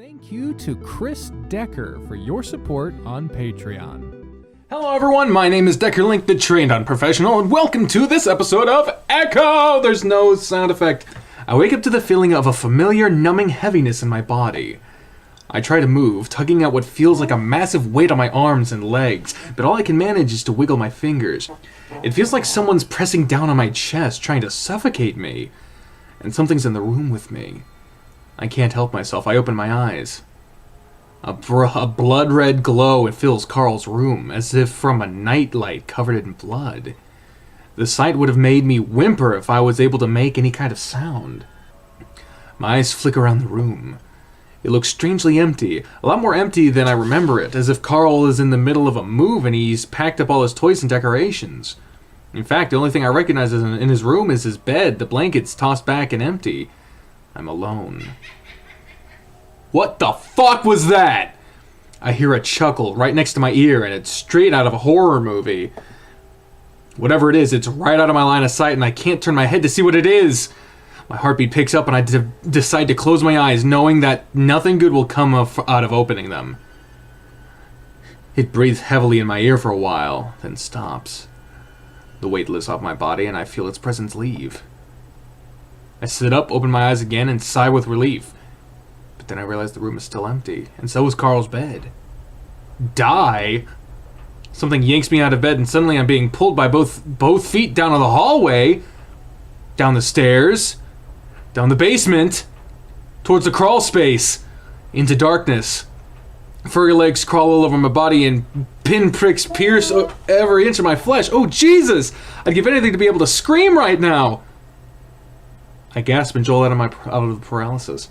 Thank you to Chris Decker for your support on Patreon. Hello everyone, my name is Decker Link, the Trained On Professional, and welcome to this episode of Echo! There's no sound effect. I wake up to the feeling of a familiar, numbing heaviness in my body. I try to move, tugging at what feels like a massive weight on my arms and legs, but all I can manage is to wiggle my fingers. It feels like someone's pressing down on my chest, trying to suffocate me. And something's in the room with me. I can't help myself. I open my eyes. A blood-red glow fills Carl's room, as if from a nightlight covered in blood. The sight would have made me whimper if I was able to make any kind of sound. My eyes flick around the room. It looks strangely empty, a lot more empty than I remember it, as if Carl is in the middle of a move and he's packed up all his toys and decorations. In fact, the only thing I recognize in his room is his bed, the blankets tossed back and empty. I'm alone. What the fuck was that? I hear a chuckle right next to my ear, and it's straight out of a horror movie. Whatever it is, it's right out of my line of sight, and I can't turn my head to see what it is. My heartbeat picks up, and I decide to close my eyes, knowing that nothing good will come out of opening them. It breathes heavily in my ear for a while, then stops. The weight lifts off my body, and I feel its presence leave. I sit up, open my eyes again, and sigh with relief. But then I realize the room is still empty, and so is Carl's bed. Die? Something yanks me out of bed, and suddenly I'm being pulled by both feet down the hallway, down the stairs, down the basement, towards the crawl space, into darkness. Furry legs crawl all over my body, and pinpricks pierce every inch of my flesh. Oh, Jesus! I'd give anything to be able to scream right now! I gasp and jolt out of the paralysis.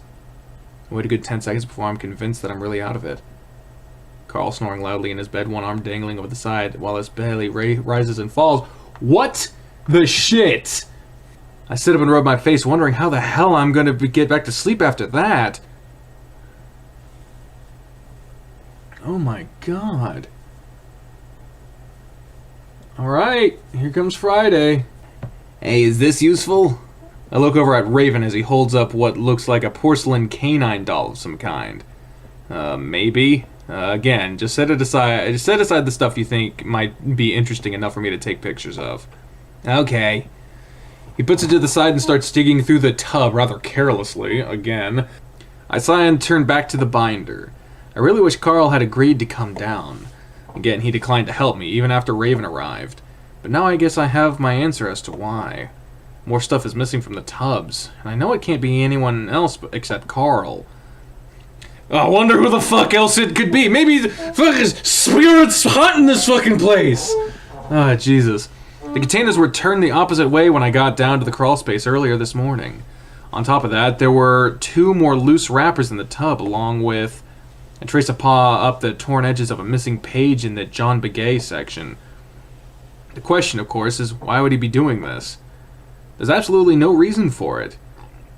I wait a good 10 seconds before I'm convinced that I'm really out of it. Carl snoring loudly in his bed, one arm dangling over the side, while his belly rises and falls. What the shit? I sit up and rub my face, wondering how the hell I'm going to get back to sleep after that. Oh my god. Alright, here comes Friday. Hey, is this useful? I look over at Raven as he holds up what looks like a porcelain canine doll of some kind. Maybe. Again, just set aside the stuff you think might be interesting enough for me to take pictures of. Okay. He puts it to the side and starts digging through the tub rather carelessly, again. I sigh and turn back to the binder. I really wish Carl had agreed to come down. Again, he declined to help me, even after Raven arrived. But now I guess I have my answer as to why. More stuff is missing from the tubs, and I know it can't be anyone else except Carl. I wonder who the fuck else it could be. Maybe the fucking spirits haunting this fucking place. Ah, Jesus. The containers were turned the opposite way when I got down to the crawl space earlier this morning. On top of that, there were 2 more loose wrappers in the tub, along with... I trace a paw up the torn edges of a missing page in the John Begay section. The question, of course, is why would he be doing this? There's absolutely no reason for it.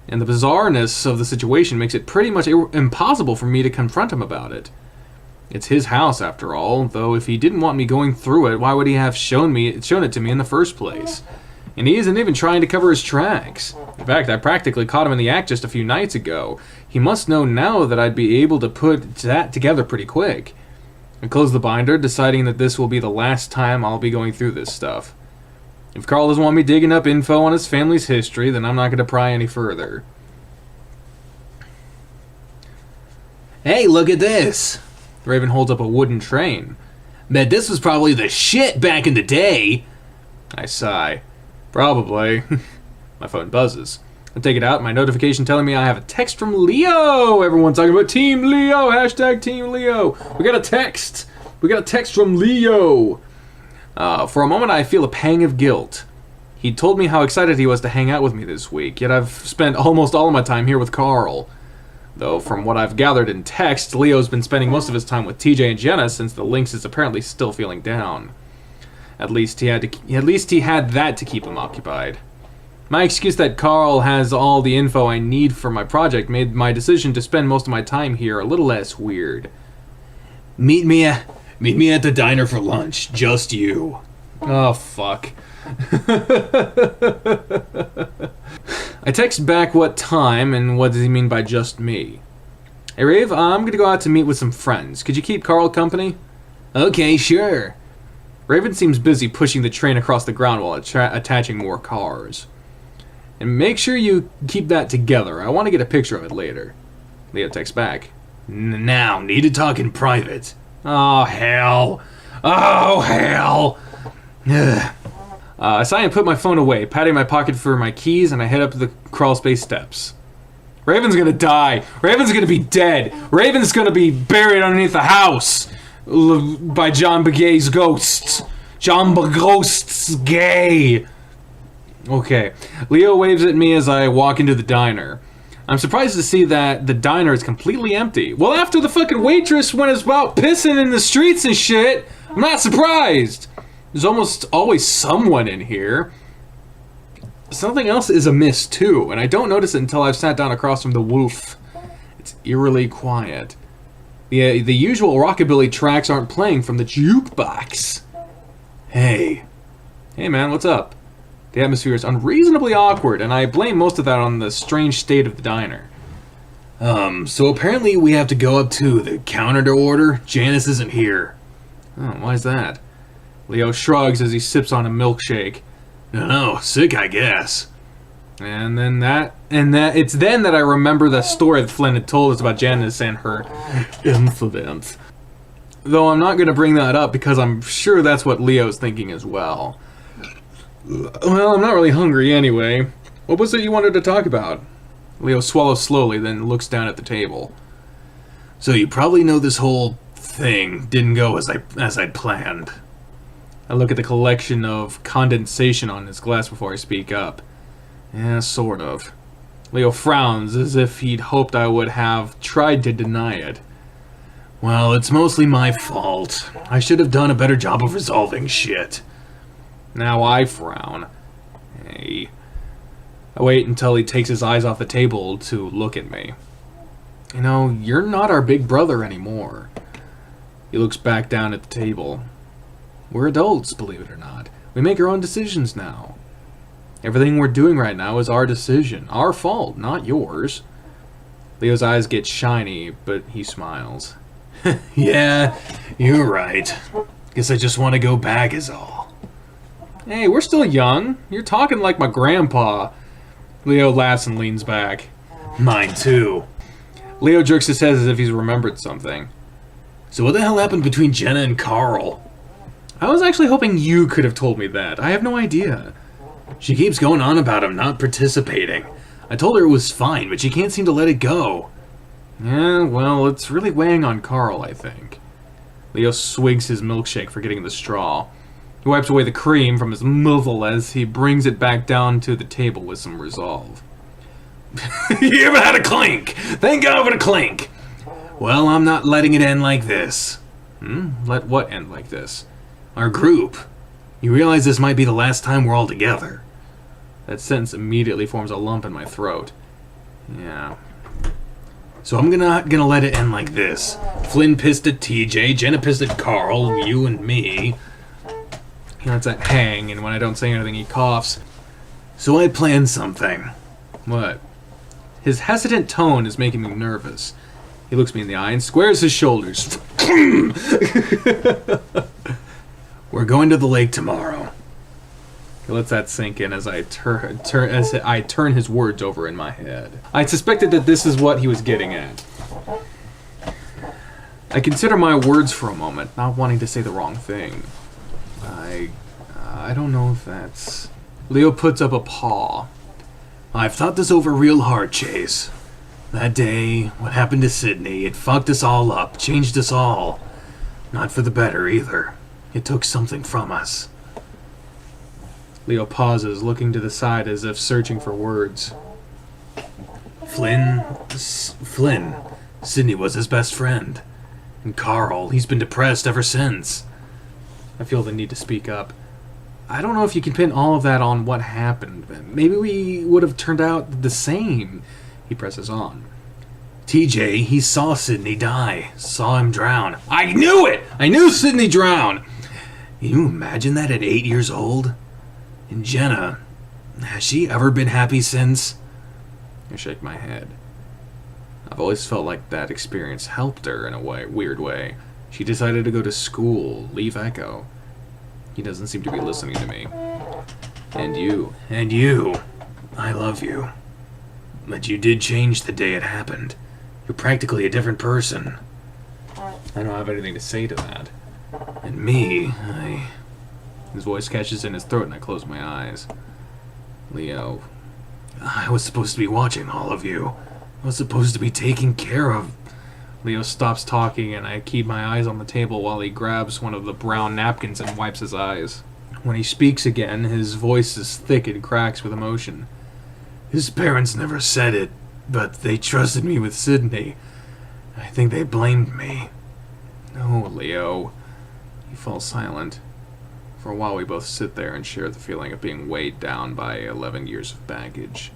And the bizarreness of the situation makes it pretty much impossible for me to confront him about it. It's his house, after all, though if he didn't want me going through it, why would he have shown it to me in the first place? And he isn't even trying to cover his tracks. In fact, I practically caught him in the act just a few nights ago. He must know now that I'd be able to put that together pretty quick. I close the binder, deciding that this will be the last time I'll be going through this stuff. If Carl doesn't want me digging up info on his family's history, then I'm not going to pry any further. Hey, look at this! Raven holds up a wooden train. Bet this was probably the shit back in the day! I sigh. Probably. My phone buzzes. I take it out, my notification telling me I have a text from Leo! Everyone's talking about Team Leo! Hashtag Team Leo! We got a text! We got a text from Leo! For a moment I feel a pang of guilt. He told me how excited he was to hang out with me this week, yet I've spent almost all of my time here with Carl. Though from what I've gathered in text, Leo's been spending most of his time with TJ and Jenna since the Lynx is apparently still feeling down. At least he had that to keep him occupied. My excuse that Carl has all the info I need for my project made my decision to spend most of my time here a little less weird. Meet me at the diner for lunch, just you. Oh, fuck. I text back what time and what does he mean by just me. Hey, Rave, I'm gonna go out to meet with some friends. Could you keep Carl company? Okay, sure. Raven seems busy pushing the train across the ground while attaching more cars. And make sure you keep that together. I want to get a picture of it later. Leo texts back. Now, need to talk in private. Oh, hell. Oh, hell. I sigh and put my phone away, patting my pocket for my keys, and I head up the crawl space steps. Raven's gonna die. Raven's gonna be dead. Raven's gonna be buried underneath the house by John Begay's ghosts. John Begost's gay. Okay. Leo waves at me as I walk into the diner. I'm surprised to see that the diner is completely empty. Well, after the fucking waitress went about pissing in the streets and shit, I'm not surprised. There's almost always someone in here. Something else is amiss too, and I don't notice it until I've sat down across from the wolf. It's eerily quiet. The usual rockabilly tracks aren't playing from the jukebox. Hey. Hey man, what's up? The atmosphere is unreasonably awkward, and I blame most of that on the strange state of the diner. So apparently we have to go up to the counter to order. Janice isn't here. Oh, why's that? Leo shrugs as he sips on a milkshake. No, sick, I guess. And it's then that I remember the story that Flynn had told us about Janice and her incident. Though I'm not going to bring that up because I'm sure that's what Leo's thinking as well. Well, I'm not really hungry anyway. What was it you wanted to talk about? Leo swallows slowly, then looks down at the table. So you probably know this whole thing didn't go as I'd planned. I look at the collection of condensation on his glass before I speak up. Yeah, sort of. Leo frowns as if he'd hoped I would have tried to deny it. Well, it's mostly my fault. I should have done a better job of resolving shit. Now I frown. Hey. I wait until he takes his eyes off the table to look at me. You know, you're not our big brother anymore. He looks back down at the table. We're adults, believe it or not. We make our own decisions now. Everything we're doing right now is our decision. Our fault, not yours. Leo's eyes get shiny, but he smiles. Yeah, you're right. Guess I just want to go back is all. Hey, we're still young. You're talking like my grandpa. Leo laughs and leans back. Mine too. Leo jerks his head as if he's remembered something. So what the hell happened between Jenna and Carl? I was actually hoping you could have told me that. I have no idea. She keeps going on about him not participating. I told her it was fine, but she can't seem to let it go. Yeah, well, it's really weighing on Carl, I think. Leo swigs his milkshake, forgetting the straw. He wipes away the cream from his muzzle as he brings it back down to the table with some resolve. You ever had a clink? Thank God for the clink. Well, I'm not letting it end like this. Let what end like this? Our group. You realize this might be the last time we're all together. That sentence immediately forms a lump in my throat. Yeah. So I'm not gonna let it end like this. Flynn pissed at TJ, Jenna pissed at Carl, you and me. He lets that hang, and when I don't say anything, he coughs. So I planned something. What? His hesitant tone is making me nervous. He looks me in the eye and squares his shoulders. We're going to the lake tomorrow. He lets that sink in as I turn his words over in my head. I suspected that this is what he was getting at. I consider my words for a moment, not wanting to say the wrong thing. I don't know if that's... Leo puts up a paw. I've thought this over real hard, Chase. That day, what happened to Sydney, it fucked us all up, changed us all. Not for the better, either. It took something from us. Leo pauses, looking to the side as if searching for words. Flynn. Sydney was his best friend. And Carl, he's been depressed ever since. I feel the need to speak up. I don't know if you can pin all of that on what happened. Maybe we would have turned out the same. He presses on. TJ, he saw Sydney die. Saw him drown. I knew it! I knew Sydney drowned! Can you imagine that at 8 years old? And Jenna, has she ever been happy since? I shake my head. I've always felt like that experience helped her in a weird way. She decided to go to school, leave Echo. He doesn't seem to be listening to me. And you, I love you. But you did change the day it happened. You're practically a different person. I don't have anything to say to that. And me, His voice catches in his throat and I close my eyes. Leo, I was supposed to be watching all of you. I was supposed to be taking care of... Leo stops talking and I keep my eyes on the table while he grabs one of the brown napkins and wipes his eyes. When he speaks again, his voice is thick and cracks with emotion. His parents never said it, but they trusted me with Sydney. I think they blamed me. No, Leo. He falls silent. For a while we both sit there and share the feeling of being weighed down by 11 years of baggage.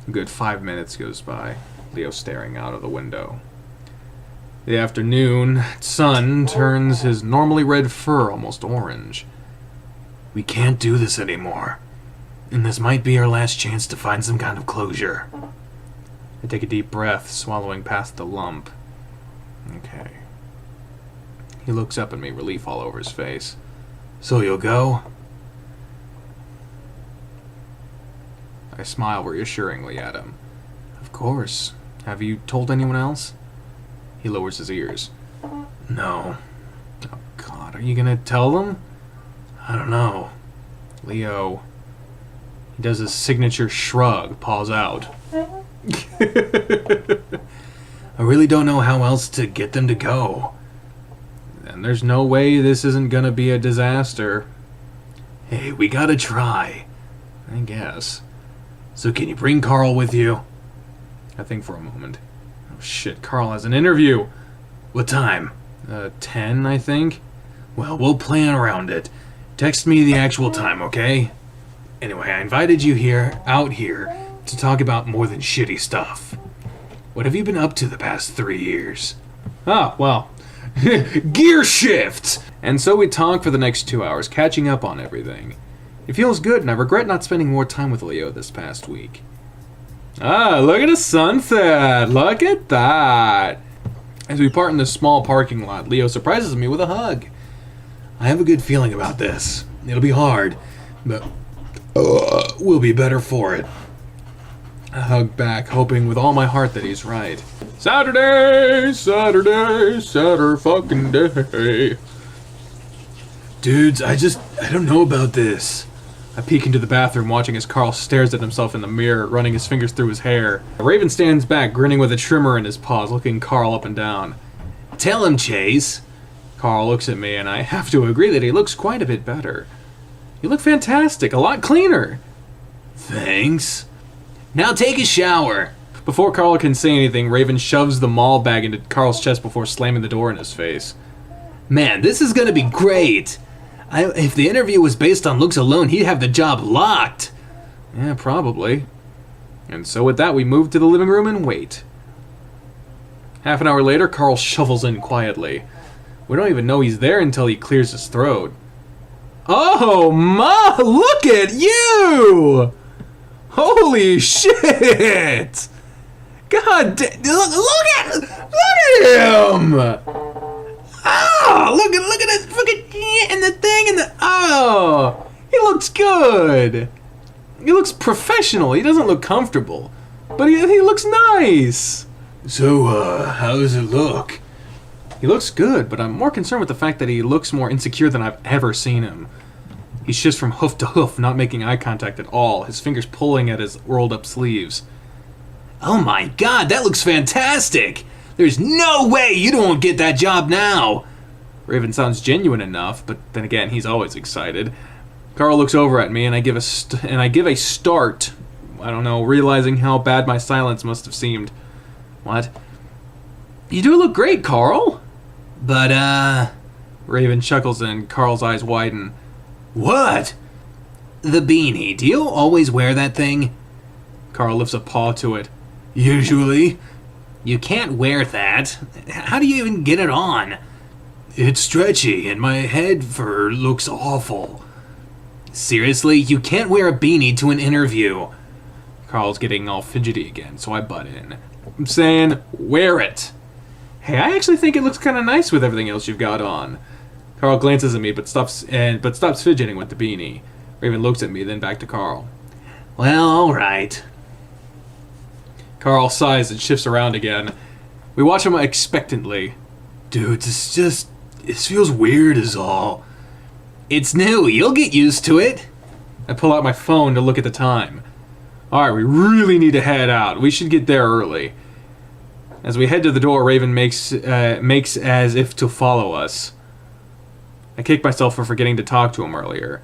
A good 5 minutes goes by, Leo staring out of the window. The afternoon sun turns his normally red fur almost orange. We can't do this anymore, and this might be our last chance to find some kind of closure. I take a deep breath, swallowing past the lump. Okay. He looks up at me, relief all over his face. So you'll go? I smile reassuringly at him. Of course. Have you told anyone else? He lowers his ears. No. Oh, God, are you gonna tell them? I don't know. Leo. He does his signature shrug, paws out. I really don't know how else to get them to go. And there's no way this isn't gonna be a disaster. Hey, we gotta try. I guess. So can you bring Carl with you? I think for a moment. Oh shit, Carl has an interview. What time? 10, I think? Well, we'll plan around it. Text me the actual time, okay? Anyway, I invited you out here, to talk about more than shitty stuff. What have you been up to the past 3 years? Ah, well, gear shift! And so we talk for the next 2 hours, catching up on everything. It feels good, and I regret not spending more time with Leo this past week. Ah, look at the sunset! Look at that! As we part in this small parking lot, Leo surprises me with a hug. I have a good feeling about this. It'll be hard, but we'll be better for it. I hug back, hoping with all my heart that he's right. Saturday fucking day. Dudes, I don't know about this. I peek into the bathroom, watching as Carl stares at himself in the mirror, running his fingers through his hair. Raven stands back, grinning with a trimmer in his paws, looking Carl up and down. Tell him, Chase. Carl looks at me, and I have to agree that he looks quite a bit better. You look fantastic, a lot cleaner. Thanks. Now take a shower. Before Carl can say anything, Raven shoves the mall bag into Carl's chest before slamming the door in his face. Man, this is gonna be great. If the interview was based on looks alone, he'd have the job locked. Yeah, probably. And so with that, we move to the living room and wait. Half an hour later, Carl shuffles in quietly. We don't even know he's there until he clears his throat. Oh, look at you! Holy shit! God damn, look at him! Oh, look at it, fucking, and the thing, and the, oh, he looks good. He looks professional. He doesn't look comfortable, but he looks nice. So, how does it look? He looks good, but I'm more concerned with the fact that he looks more insecure than I've ever seen him. He's just from hoof to hoof, not making eye contact at all, his fingers pulling at his rolled up sleeves. Oh my god, that looks fantastic! There's no way you don't get that job now! Raven sounds genuine enough, but then again, he's always excited. Carl looks over at me, and I give a start. I don't know, realizing how bad my silence must have seemed. What? You do look great, Carl! But, Raven chuckles and Carl's eyes widen. What? The beanie. Do you always wear that thing? Carl lifts a paw to it. Usually. You can't wear that. How do you even get it on? It's stretchy, and my head fur looks awful. Seriously? You can't wear a beanie to an interview. Carl's getting all fidgety again, so I butt in. I'm saying, wear it. Hey, I actually think it looks kind of nice with everything else you've got on. Carl glances at me, but stops fidgeting with the beanie. Raven looks at me, then back to Carl. Well, all right. Carl sighs and shifts around again. We watch him expectantly. Dude, this feels weird is all. It's new, you'll get used to it. I pull out my phone to look at the time. Alright, we really need to head out. We should get there early. As we head to the door, Raven makes as if to follow us. I kick myself for forgetting to talk to him earlier.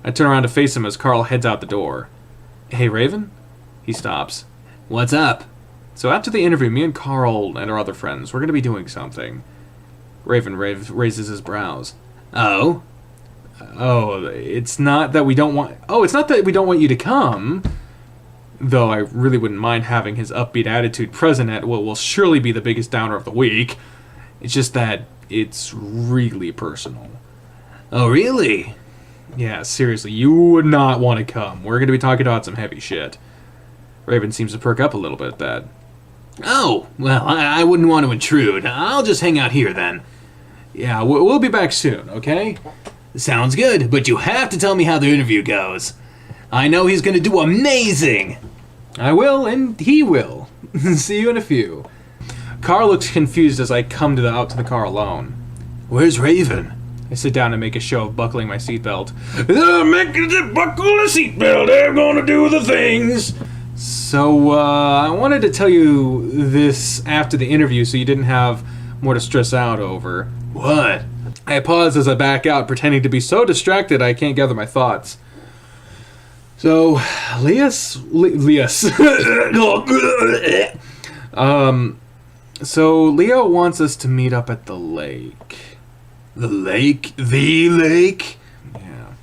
I turn around to face him as Carl heads out the door. Hey, Raven? He stops. What's up? So after the interview, me and Carl and our other friends, we're going to be doing something. Raven raises his brows. Oh? Oh, it's not that we don't want... Oh, it's not that we don't want you to come. Though I really wouldn't mind having his upbeat attitude present at what will surely be the biggest downer of the week. It's just that it's really personal. Oh, really? Yeah, seriously, you would not want to come. We're going to be talking about some heavy shit. Raven seems to perk up a little bit at that. Oh, well, I wouldn't want to intrude. I'll just hang out here then. Yeah, we'll be back soon, okay? Sounds good, but you have to tell me how the interview goes. I know he's going to do amazing. I will, and he will. See you in a few. Carl looks confused as I come out to the car alone. Where's Raven? I sit down and make a show of buckling my seatbelt. Buckle the seatbelt, they're gonna do the things. So, I wanted to tell you this after the interview so you didn't have more to stress out over. What? I pause as I back out, pretending to be so distracted I can't gather my thoughts. So, so Leo wants us to meet up at the lake. The lake? The lake? Yeah.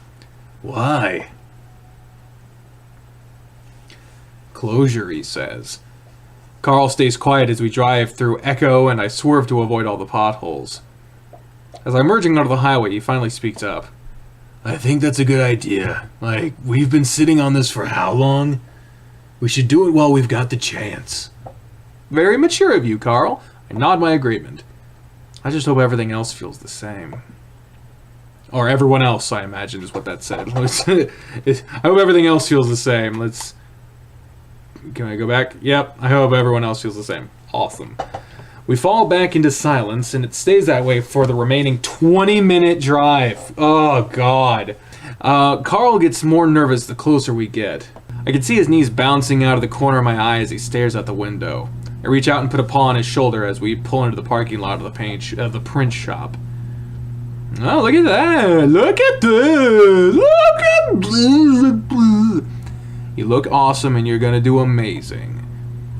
Why? Closure, he says. Carl stays quiet as we drive through Echo, and I swerve to avoid all the potholes. As I'm merging onto the highway, he finally speaks up. I think that's a good idea. Like, we've been sitting on this for how long? We should do it while we've got the chance. Very mature of you, Carl. I nod my agreement. I just hope everything else feels the same. Or everyone else, I imagine, is what that said. I hope everything else feels the same. Can I go back? Yep, I hope everyone else feels the same. Awesome. We fall back into silence, and it stays that way for the remaining 20-minute drive. Oh, God. Carl gets more nervous the closer we get. I can see his knees bouncing out of the corner of my eye as he stares out the window. I reach out and put a paw on his shoulder as we pull into the parking lot of the print shop. Oh, look at that! Look at this! Look at... You look awesome and you're gonna do amazing.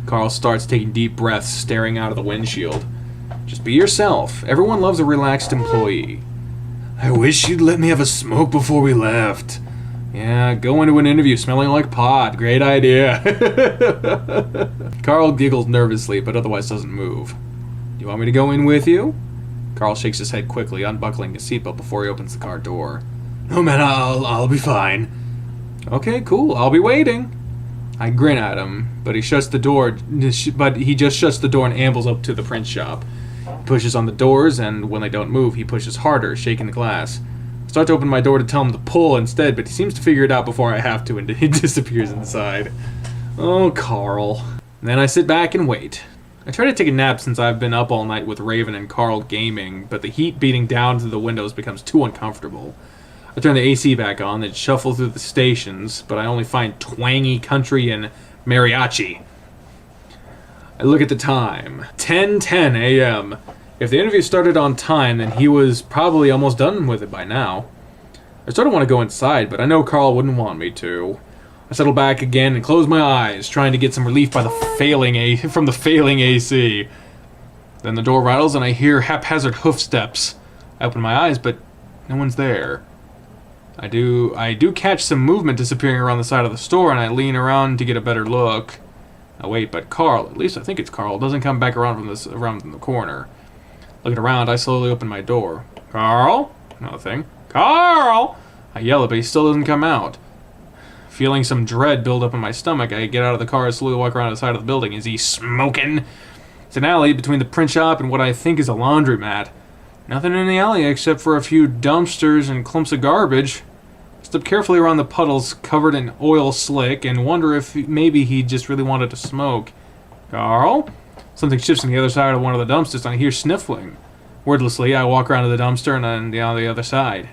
Carl starts taking deep breaths, staring out of the windshield. Just be yourself. Everyone loves a relaxed employee. I wish you'd let me have a smoke before we left. Yeah, go into an interview smelling like pot. Great idea. Carl giggles nervously, but otherwise doesn't move. You want me to go in with you? Carl shakes his head quickly, unbuckling his seatbelt before he opens the car door. No, man, I'll be fine. Okay, cool. I'll be waiting. I grin at him, but he just shuts the door and ambles up to the print shop. He pushes on the doors, and when they don't move, he pushes harder, shaking the glass. I start to open my door to tell him to pull instead, but he seems to figure it out before I have to, and he disappears inside. Oh, Carl. And then I sit back and wait. I try to take a nap since I've been up all night with Raven and Carl gaming, but the heat beating down through the windows becomes too uncomfortable. I turn the AC back on, then shuffle through the stations, but I only find twangy country and mariachi. I look at the time. 10:10 a.m. If the interview started on time, then he was probably almost done with it by now. I sort of want to go inside, but I know Carl wouldn't want me to. I settle back again and close my eyes, trying to get some relief from the failing AC. Then the door rattles and I hear haphazard hoof steps. I open my eyes, but no one's there. I do catch some movement disappearing around the side of the store, and I lean around to get a better look. Oh wait, but Carl, at least I think it's Carl, doesn't come back around from the corner. Looking around, I slowly open my door. Carl? Nothing. Carl! I yell it, but he still doesn't come out. Feeling some dread build up in my stomach, I get out of the car and slowly walk around the side of the building. Is he smoking? It's an alley between the print shop and what I think is a laundromat. Nothing in the alley except for a few dumpsters and clumps of garbage. I step carefully around the puddles covered in oil slick and wonder if maybe he just really wanted to smoke. Carl? Something shifts on the other side of one of the dumpsters and I hear sniffling. Wordlessly, I walk around to the dumpster and then on the other side.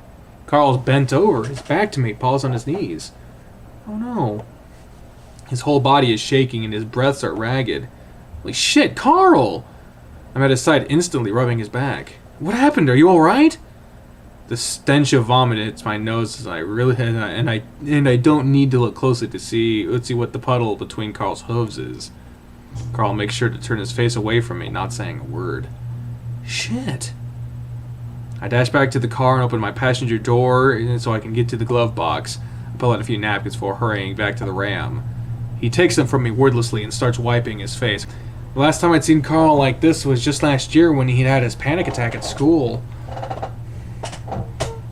Carl's bent over, his back to me, paws on his knees. Oh no. His whole body is shaking and his breaths are ragged. Holy shit, Carl! I'm at his side instantly, rubbing his back. What happened? Are you alright? The stench of vomit hits my nose as I don't need to look closely to see. Let's see what the puddle between Carl's hooves is. Carl makes sure to turn his face away from me, not saying a word. Shit. I dash back to the car and open my passenger door so I can get to the glove box. I pull out a few napkins before hurrying back to the Ram. He takes them from me wordlessly and starts wiping his face. The last time I'd seen Carl like this was just last year when he'd had his panic attack at school.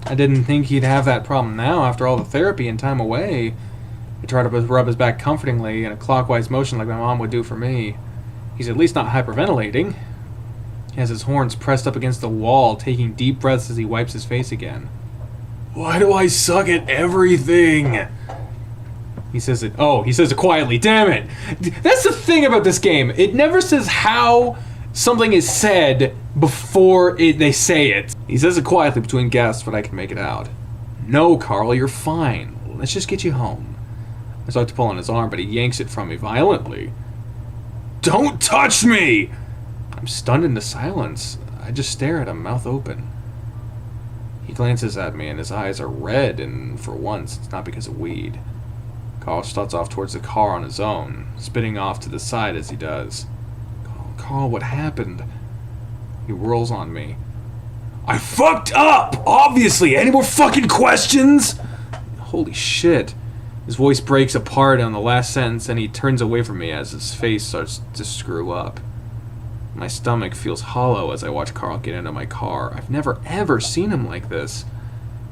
I didn't think he'd have that problem now after all the therapy and time away. He tried to rub his back comfortingly in a clockwise motion like my mom would do for me. He's at least not hyperventilating. He has his horns pressed up against the wall, taking deep breaths as he wipes his face again. Why do I suck at everything? He says it. Oh, he says it quietly. Damn it! That's the thing about this game. It never says how something is said before they say it. He says it quietly between gasps, but I can make it out. No, Carl, you're fine. Let's just get you home. I start to pull on his arm, but he yanks it from me violently. Don't touch me! I'm stunned into silence. I just stare at him, mouth open. He glances at me and his eyes are red, and for once, it's not because of weed. Carl starts off towards the car on his own, spitting off to the side as he does. Carl, what happened? He whirls on me. I fucked up! Obviously! Any more fucking questions? Holy shit. His voice breaks apart on the last sentence and he turns away from me as his face starts to screw up. My stomach feels hollow as I watch Carl get into my car. I've never ever seen him like this.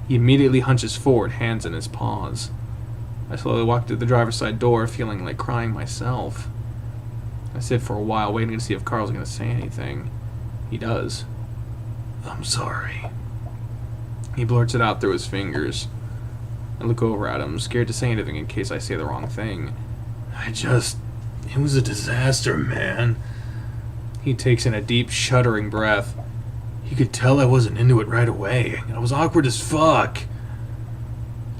He immediately hunches forward, hands in his paws. I slowly walk through the driver's side door, feeling like crying myself. I sit for a while, waiting to see if Carl's going to say anything. He does. I'm sorry. He blurts it out through his fingers. I look over at him, scared to say anything in case I say the wrong thing. It was a disaster, man. He takes in a deep, shuddering breath. You could tell I wasn't into it right away. I was awkward as fuck.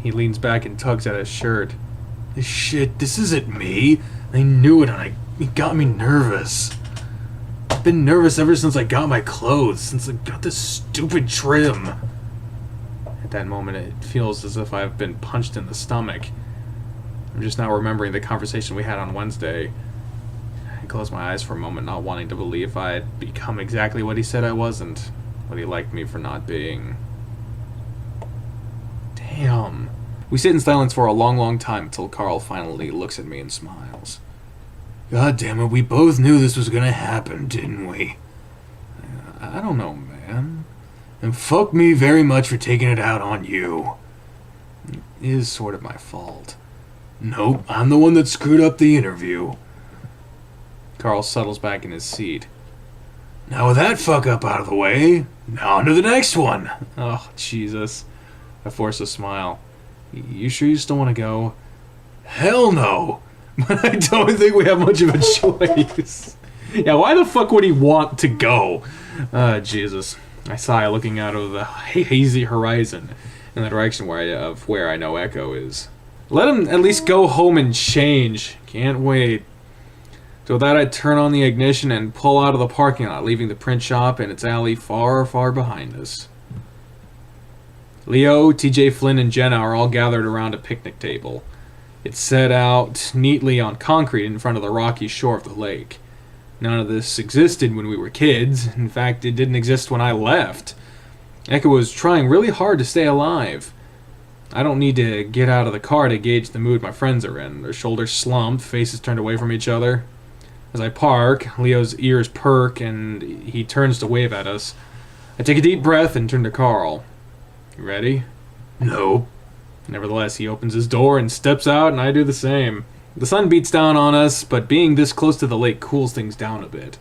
He leans back and tugs at his shirt. This isn't me. I knew it and it got me nervous. I've been nervous ever since I got my clothes, since I got this stupid trim. At that moment, it feels as if I've been punched in the stomach. I'm just now remembering the conversation we had on Wednesday. I close my eyes for a moment, not wanting to believe I had become exactly what he said I wasn't, what he liked me for not being. Damn. We sit in silence for a long, long time until Carl finally looks at me and smiles. God damn it, we both knew this was gonna happen, didn't we? I don't know, man. And fuck me very much for taking it out on you. It is sort of my fault. Nope, I'm the one that screwed up the interview. Carl settles back in his seat. Now with that fuck up out of the way, now on to the next one. Oh, Jesus. I force a smile. You sure you still want to go? Hell no! But I don't think we have much of a choice. Yeah, why the fuck would he want to go? Jesus. I sigh, looking out of the hazy horizon in the direction where I know Echo is. Let him at least go home and change. Can't wait. So with that, I turn on the ignition and pull out of the parking lot, leaving the print shop and its alley far, far behind us. Leo, TJ, Flynn, and Jenna are all gathered around a picnic table. It's set out neatly on concrete in front of the rocky shore of the lake. None of this existed when we were kids. In fact, it didn't exist when I left. Echo was trying really hard to stay alive. I don't need to get out of the car to gauge the mood my friends are in. Their shoulders slumped, faces turned away from each other. As I park, Leo's ears perk and he turns to wave at us. I take a deep breath and turn to Carl. You ready? No. Nevertheless, he opens his door and steps out, and I do the same. The sun beats down on us, but being this close to the lake cools things down a bit.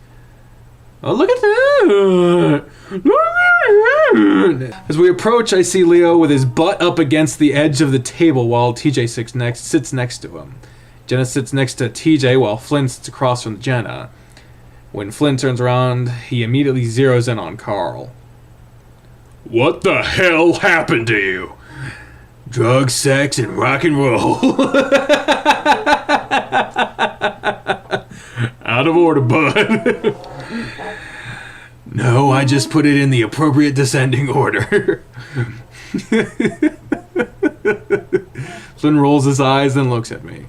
Oh, look at that! As we approach, I see Leo with his butt up against the edge of the table while TJ sits next to him. Jenna sits next to TJ while Flynn sits across from Jenna. When Flynn turns around, he immediately zeroes in on Carl. What the hell happened to you? Drugs, sex, and rock and roll. Out of order, bud. No, I just put it in the appropriate descending order. Flynn rolls his eyes and looks at me.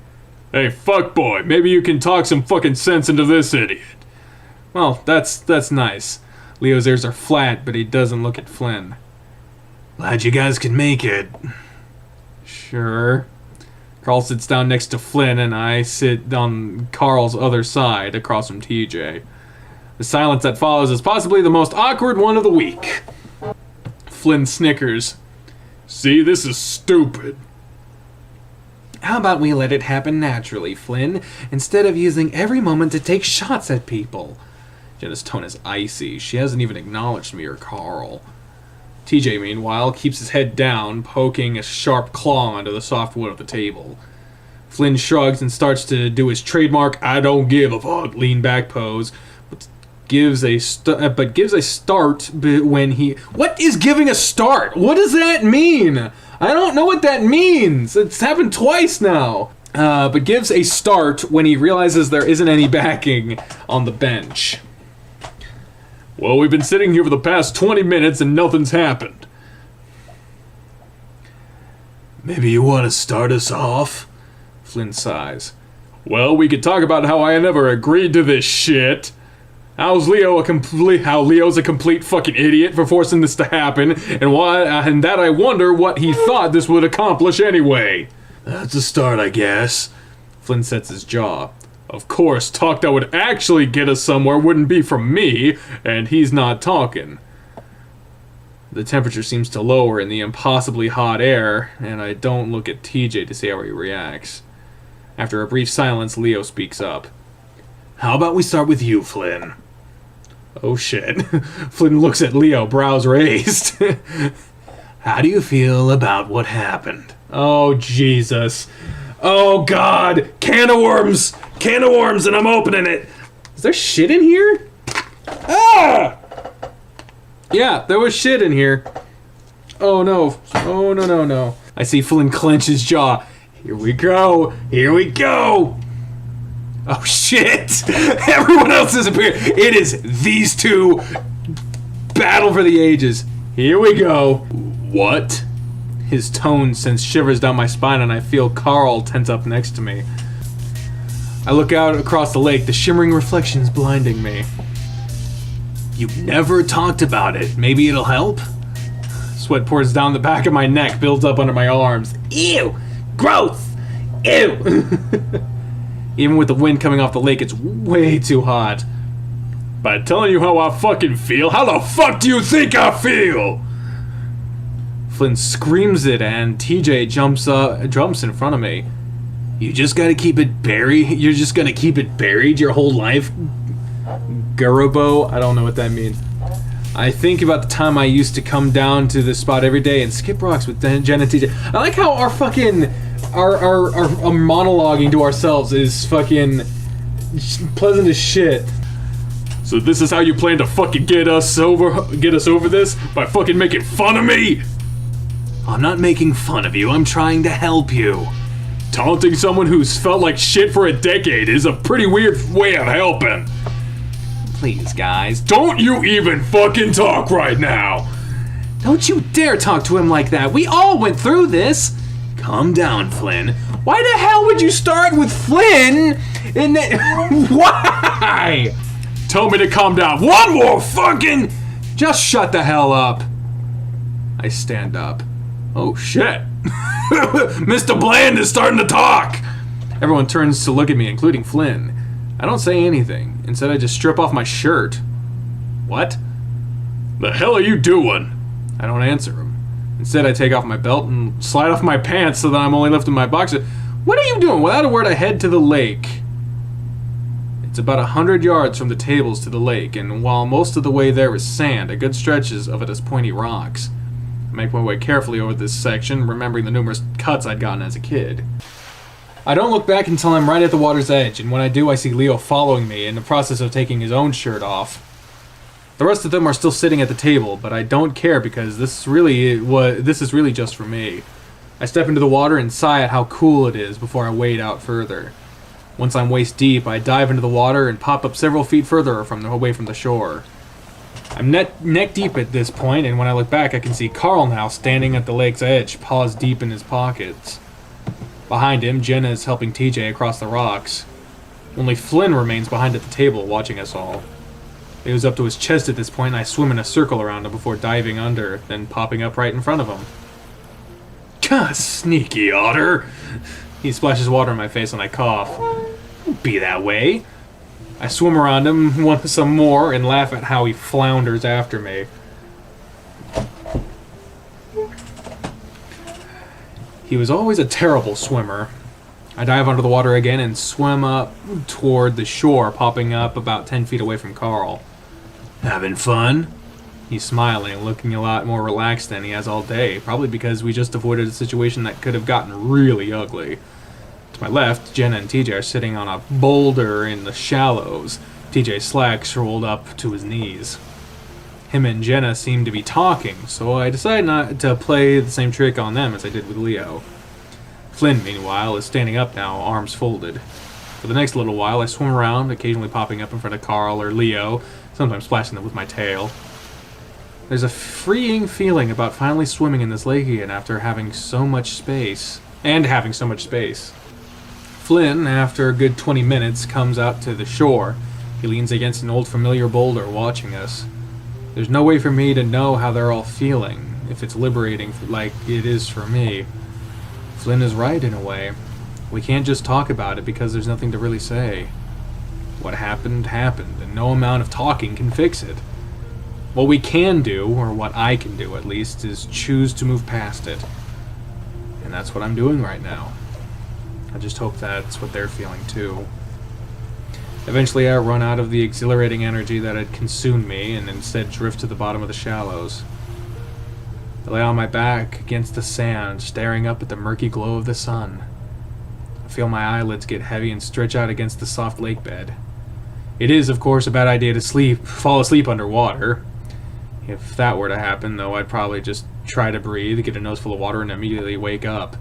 Hey, fuckboy, maybe you can talk some fucking sense into this idiot. Well, that's nice. Leo's ears are flat, but he doesn't look at Flynn. Glad you guys can make it. Sure. Carl sits down next to Flynn, and I sit on Carl's other side, across from TJ. The silence that follows is possibly the most awkward one of the week. Flynn snickers. See, this is stupid. How about we let it happen naturally, Flynn, instead of using every moment to take shots at people? Jenna's tone is icy. She hasn't even acknowledged me or Carl. TJ, meanwhile, keeps his head down, poking a sharp claw onto the soft wood of the table. Flynn shrugs and starts to do his trademark "I don't give a fuck" lean back pose, but gives a start when he... What is giving a start? What does that mean? I don't know what that means. It's happened twice now. But gives a start when he realizes there isn't any backing on the bench. Well, we've been sitting here for the past 20 minutes and nothing's happened. Maybe you want to start us off? Flynn sighs. Well, we could talk about how I never agreed to this shit. How Leo's a complete fucking idiot for forcing this to happen, and that I wonder what he thought this would accomplish anyway. That's a start, I guess. Flynn sets his jaw. Of course, talk that would actually get us somewhere wouldn't be from me, and he's not talking. The temperature seems to lower in the impossibly hot air, and I don't look at TJ to see how he reacts. After a brief silence, Leo speaks up. How about we start with you, Flynn? Oh shit. Flynn looks at Leo, brows raised. How do you feel about what happened? Oh, Jesus. Oh, God. Can of worms. Can of worms, and I'm opening it. Is there shit in here? Ah! Yeah, there was shit in here. Oh, no. Oh, no, no, no. I see Flynn clench his jaw. Here we go. Here we go. Oh, shit. Everyone else disappeared. It is these two. Battle for the ages. Here we go. What? His tone sends shivers down my spine, and I feel Carl tense up next to me. I look out across the lake, the shimmering reflections blinding me. You've never talked about it. Maybe it'll help? Sweat pours down the back of my neck, builds up under my arms. Ew! Gross! Ew! Even with the wind coming off the lake, it's way too hot. By telling you how I fucking feel, how the fuck do you think I feel? Flynn screams it, and TJ jumps in front of me. You just gotta keep it buried? You're just gonna keep it buried your whole life? Gurabo? I don't know what that means. I think about the time I used to come down to this spot every day and skip rocks with Jen and TJ. I like how our fucking... Our monologuing to ourselves is fucking pleasant as shit. So this is how you plan to fucking get us over this? By fucking making fun of me? I'm not making fun of you, I'm trying to help you. Taunting someone who's felt like shit for a decade is a pretty weird way of helping. Please, guys. Don't you even fucking talk right now. Don't you dare talk to him like that. We all went through this. Calm down, Flynn. Why the hell would you start with Flynn? And then... Why? Tell me to calm down. One more fucking... Just shut the hell up. I stand up. Oh, shit. Mr. Bland is starting to talk. Everyone turns to look at me, including Flynn. I don't say anything. Instead, I just strip off my shirt. What? The hell are you doing? I don't answer him. Instead, I take off my belt and slide off my pants so that I'm only lifting my boxer. What are you doing? Without a word, I head to the lake. It's about 100 yards from the tables to the lake, and while most of the way there is sand, a good stretches of it is pointy rocks. I make my way carefully over this section, remembering the numerous cuts I'd gotten as a kid. I don't look back until I'm right at the water's edge, and when I do, I see Leo following me in the process of taking his own shirt off. The rest of them are still sitting at the table, but I don't care because this is really just for me. I step into the water and sigh at how cool it is before I wade out further. Once I'm waist deep, I dive into the water and pop up several feet further away from the shore. I'm neck deep at this point, and when I look back, I can see Carl now standing at the lake's edge, paws deep in his pockets. Behind him, Jenna is helping TJ across the rocks. Only Flynn remains behind at the table, watching us all. He was up to his chest at this point, and I swim in a circle around him before diving under, then popping up right in front of him. "Gah, sneaky otter!" He splashes water in my face and I cough. "Don't be that way." I swim around him, want some more, and laugh at how he flounders after me. He was always a terrible swimmer. I dive under the water again and swim up toward the shore, popping up about 10 feet away from Carl. "Having fun?" He's smiling, looking a lot more relaxed than he has all day, probably because we just avoided a situation that could have gotten really ugly. To my left, Jenna and TJ are sitting on a boulder in the shallows, TJ's slacks rolled up to his knees. Him and Jenna seem to be talking, so I decide not to play the same trick on them as I did with Leo. Flynn, meanwhile, is standing up now, arms folded. For the next little while, I swim around, occasionally popping up in front of Carl or Leo, sometimes splashing them with my tail. There's a freeing feeling about finally swimming in this lake again after having so much space. Flynn, after a good 20 minutes, comes out to the shore. He leans against an old familiar boulder, watching us. There's no way for me to know how they're all feeling, if it's liberating like it is for me. Flynn is right in a way. We can't just talk about it because there's nothing to really say. What happened, happened, and no amount of talking can fix it. What we can do, or what I can do at least, is choose to move past it. And that's what I'm doing right now. I just hope that's what they're feeling too. Eventually I run out of the exhilarating energy that had consumed me and instead drift to the bottom of the shallows. I lay on my back against the sand, staring up at the murky glow of the sun. I feel my eyelids get heavy and stretch out against the soft lake bed. It is, of course, a bad idea to fall asleep underwater. If that were to happen, though, I'd probably just try to breathe, get a nose full of water, and immediately wake up.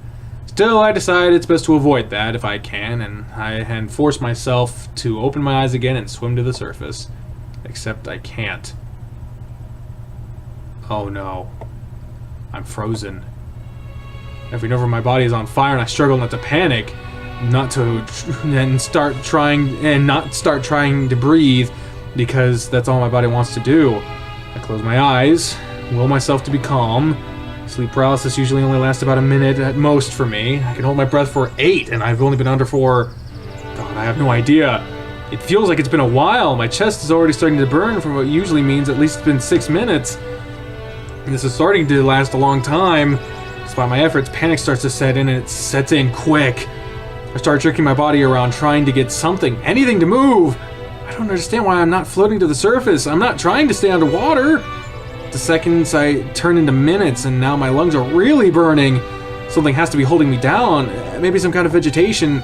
Still, I decide it's best to avoid that if I can, and force myself to open my eyes again and swim to the surface. Except I can't. Oh no. I'm frozen. Every nerve in my body is on fire, and I struggle not to panic, not start trying to breathe, because that's all my body wants to do. I close my eyes, will myself to be calm. Sleep paralysis usually only lasts about a minute at most for me. I can hold my breath for 8, and I've only been under for... God, I have no idea. It feels like it's been a while. My chest is already starting to burn for what usually means at least it's been 6 minutes. And this is starting to last a long time. Despite my efforts, panic starts to set in, and it sets in quick. I start jerking my body around, trying to get something, anything to move. I don't understand why I'm not floating to the surface. I'm not trying to stay underwater. The seconds I turn into minutes, and now my lungs are really burning. Something has to be holding me down. Maybe some kind of vegetation.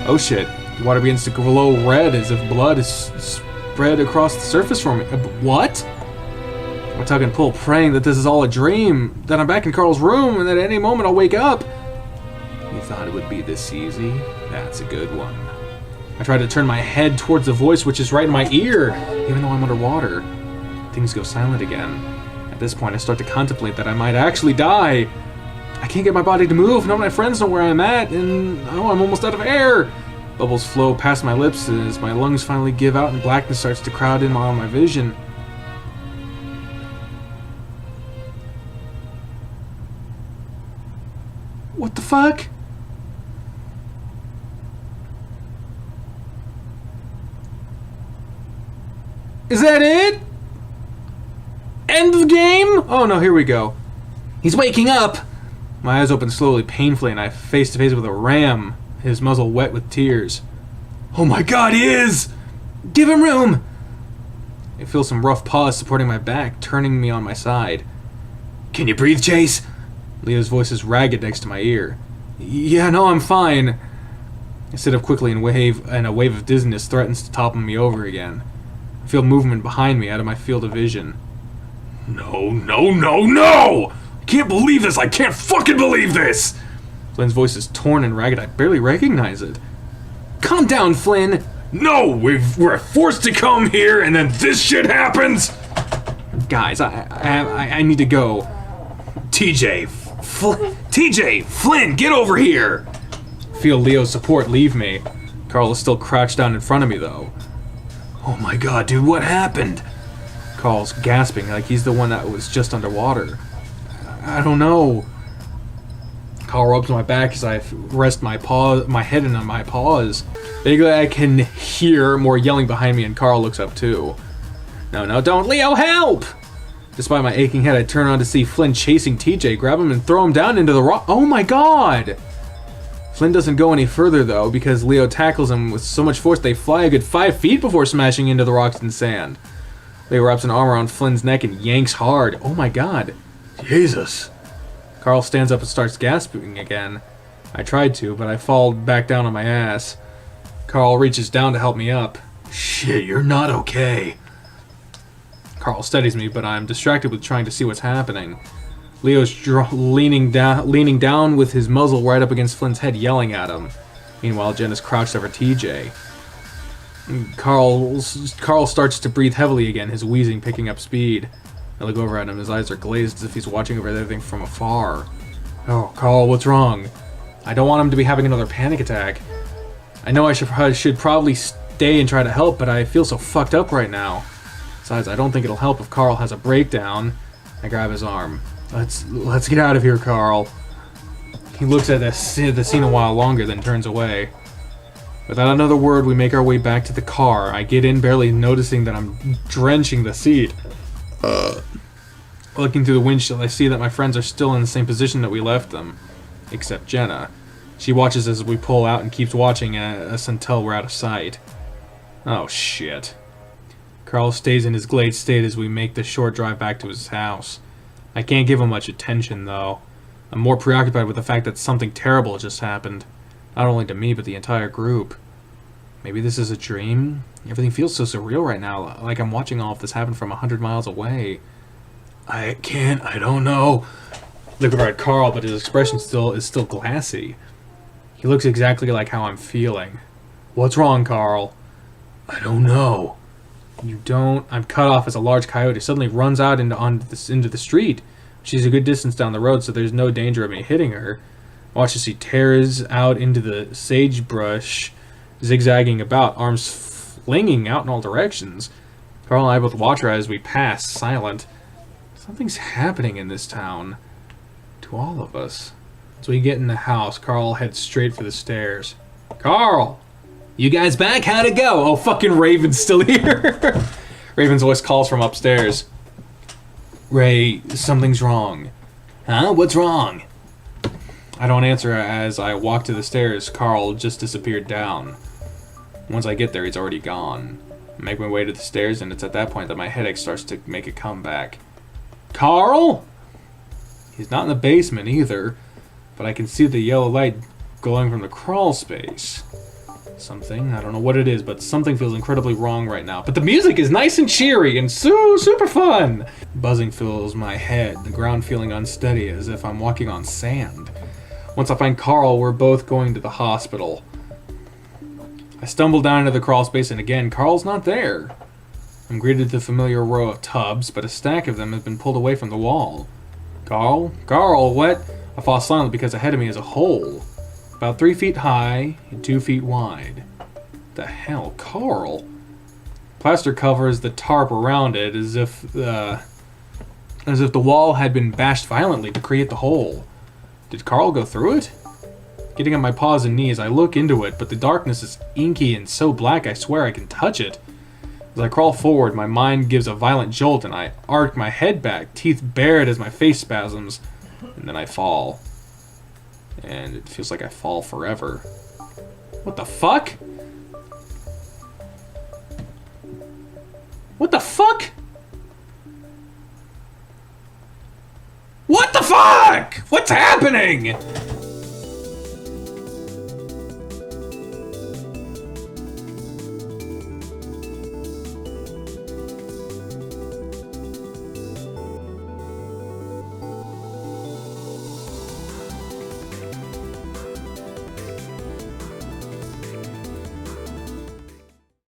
Oh shit. The water begins to glow red as if blood is spread across the surface for me. What? I tug and pull, praying that this is all a dream, that I'm back in Carl's room, and that at any moment I'll wake up. You thought it would be this easy? That's a good one. I try to turn my head towards the voice, which is right in my ear, even though I'm underwater. Things go silent again. At this point, I start to contemplate that I might actually die. I can't get my body to move. None of my friends know where I'm at, and oh, I'm almost out of air. Bubbles flow past my lips as my lungs finally give out and blackness starts to crowd in on my vision. What the fuck? Is that it? End of the game? Oh no, here we go. He's waking up! My eyes open slowly, painfully, and I face to face with a ram, his muzzle wet with tears. Oh my god, he is! Give him room! I feel some rough paws supporting my back, turning me on my side. Can you breathe, Chase? Leo's voice is ragged next to my ear. Yeah, no, I'm fine. I sit up quickly and a wave of dizziness threatens to topple me over again. I feel movement behind me out of my field of vision. No, no, no, no! I can't believe this! I can't fucking believe this! Flynn's voice is torn and ragged. I barely recognize it. Calm down, Flynn! No! We're forced to come here and then this shit happens! Guys, I need to go. TJ, Flynn, get over here! I feel Leo's support leave me. Carl is still crouched down in front of me, though. Oh my god, dude, what happened? Carl's gasping like he's the one that was just underwater. I don't know. Carl rubs my back as I rest my head in my paws. Vaguely, I can hear more yelling behind me, and Carl looks up too. No, don't, Leo, help! Despite my aching head, I turn on to see Flynn chasing TJ, grab him and throw him down into the rock. Oh my god! Flynn doesn't go any further though, because Leo tackles him with so much force they fly a good 5 feet before smashing into the rocks and sand. Leo wraps an arm around Flynn's neck and yanks hard. Oh my god. Jesus. Carl stands up and starts gasping again. I tried to, but I fall back down on my ass. Carl reaches down to help me up. Shit, you're not okay. Carl steadies me, but I'm distracted with trying to see what's happening. Leo's leaning down with his muzzle right up against Flynn's head, yelling at him. Meanwhile, Jen is crouched over TJ. Carl starts to breathe heavily again, his wheezing picking up speed. I look over at him, his eyes are glazed as if he's watching over everything from afar. Oh, Carl, what's wrong? I don't want him to be having another panic attack. I know I should probably stay and try to help, but I feel so fucked up right now. Besides, I don't think it'll help if Carl has a breakdown. I grab his arm. Let's get out of here, Carl. He looks at the scene a while longer, then turns away. Without another word, we make our way back to the car. I get in, barely noticing that I'm drenching the seat. Looking through the windshield, I see that my friends are still in the same position that we left them. Except Jenna. She watches as we pull out and keeps watching us until we're out of sight. Oh, shit. Carl stays in his glazed state as we make the short drive back to his house. I can't give him much attention, though. I'm more preoccupied with the fact that something terrible just happened. Not only to me, but the entire group. Maybe this is a dream? Everything feels so surreal right now, like I'm watching all of this happen from 100 miles away. I don't know. Look at Carl, but his expression is still glassy. He looks exactly like how I'm feeling. What's wrong, Carl? I don't know. You don't? I'm cut off as a large coyote suddenly runs out into the street. She's a good distance down the road, so there's no danger of me hitting her. Watch as she tears out into the sagebrush, zigzagging about, arms flinging out in all directions. Carl and I both watch her as we pass, silent. Something's happening in this town. To all of us. As we get in the house, Carl heads straight for the stairs. Carl! You guys back? How'd it go? Oh, fucking Raven's still here. Raven's voice calls from upstairs. Ray, something's wrong. Huh? What's wrong? I don't answer as I walk to the stairs. Carl just disappeared down. Once I get there, he's already gone. I make my way to the stairs, and it's at that point that my headache starts to make a comeback. Carl? He's not in the basement either, but I can see the yellow light glowing from the crawl space. Something, I don't know what it is, but something feels incredibly wrong right now. But the music is nice and cheery and super fun. Buzzing fills my head, the ground feeling unsteady as if I'm walking on sand. Once I find Carl, we're both going to the hospital. I stumble down into the crawl space, and again, Carl's not there. I'm greeted with the familiar row of tubs, but a stack of them has been pulled away from the wall. Carl, what? I fall silent because ahead of me is a hole. About 3 feet high and 2 feet wide. The hell, Carl? Plaster covers the tarp around it as if the wall had been bashed violently to create the hole. Did Carl go through it? Getting on my paws and knees, I look into it, but the darkness is inky and so black I swear I can touch it. As I crawl forward, my mind gives a violent jolt and I arc my head back, teeth bared as my face spasms. and then I fall. And it feels like I fall forever. What the fuck? What the fuck? What the fuck? What's happening?